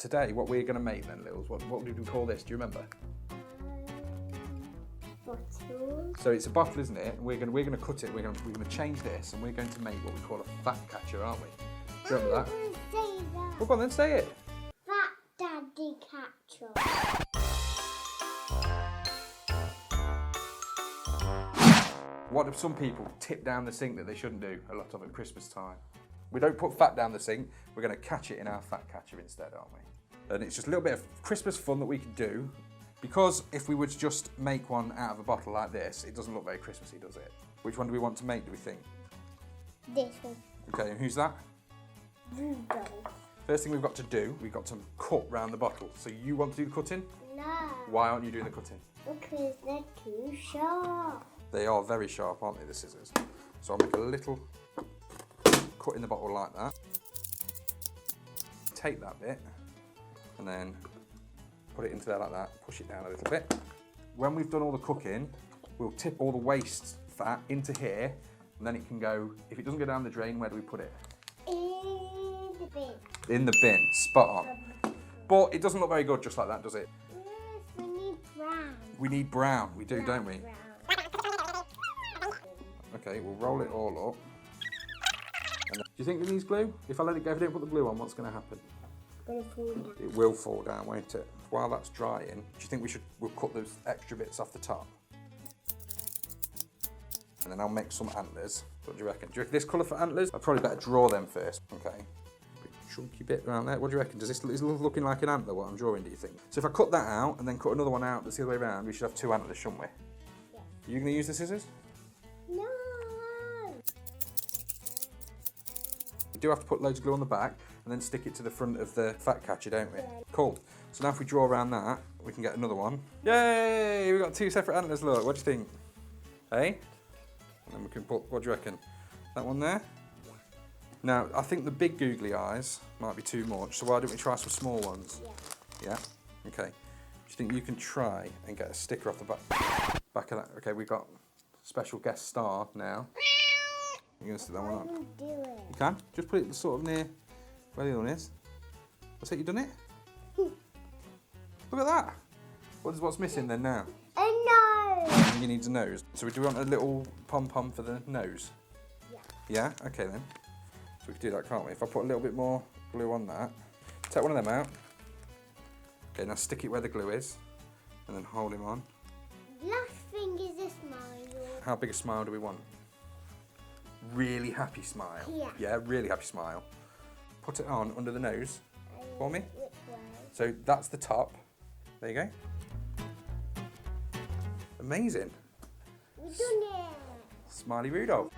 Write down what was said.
today, what we're going to make then, Lils, what did we call this? Do you remember? Bottle. So it's a bottle, isn't it? And we're going to cut it. We're going to change this, and we're going to make what we call a fat catcher, aren't we? Do you remember that? Say that. Well, go on then, say it. Fat Daddy Catcher. What do some people tip down the sink that they shouldn't do a lot of at Christmas time? We don't put fat down the sink, we're going to catch it in our fat catcher instead, aren't we? And it's just a little bit of Christmas fun that we can do, because if we were to just make one out of a bottle like this, it doesn't look very Christmassy, does it? Which one do we want to make, do we think? This one. Okay, and who's that? Rudolph. First thing we've got to do, we've got to cut round the bottle. So you want to do the cutting? No. Why aren't you doing the cutting? Because they're too sharp. They are very sharp, aren't they, the scissors? So I'll make a little cut in the bottle like that. Take that bit and then put it into there like that, push it down a little bit. When we've done all the cooking, we'll tip all the waste fat into here, and then it can go, if it doesn't go down the drain, where do we put it? In the bin. In the bin, spot on. But it doesn't look very good just like that, does it? Yes, we need brown. We need brown, we do, don't we? Brown. Okay, we'll roll it all up. And do you think it needs glue? If I let it go, if I don't put the glue on, what's going to happen? Gonna fall down. It will fall down, won't it? While that's drying, do you think we'll cut those extra bits off the top? And then I'll make some antlers. What do you reckon? Do you reckon this colour for antlers? I'd probably better draw them first. Okay. Big chunky bit around there. What do you reckon? Is this looking like an antler, what I'm drawing, do you think? So if I cut that out and then cut another one out that's the other way around, we should have two antlers, shouldn't we? Yeah. Are you going to use the scissors? No. We do have to put loads of glue on the back and then stick it to the front of the fat catcher, don't we? Yeah. Cool. So now if we draw around that, we can get another one. Yay! We've got two separate antlers, look. What do you think? Hey? And then we can put, what do you reckon? That one there? Now, I think the big googly eyes might be too much, so why don't we try some small ones? Yeah. Yeah? Okay. Do you think you can try and get a sticker off the back of that? Okay, we've got special guest star now. You're going to stick that one on? I can do it. You can? Just put it sort of near where the other one is. That's it, you done it? Look at that! What's missing then now? A nose. You need a nose. So we do want a little pom-pom for the nose? Yeah. Yeah? Okay then. So we can do that, can't we? If I put a little bit more glue on that. Take one of them out. Okay, now stick it where the glue is. And then hold him on. Last thing is a smile. How big a smile do we want? Really happy smile. Yeah. Yeah, really happy smile. Put it on under the nose for me. Which way? So that's the top. There you go. Amazing. We've done it. Smiley Rudolph.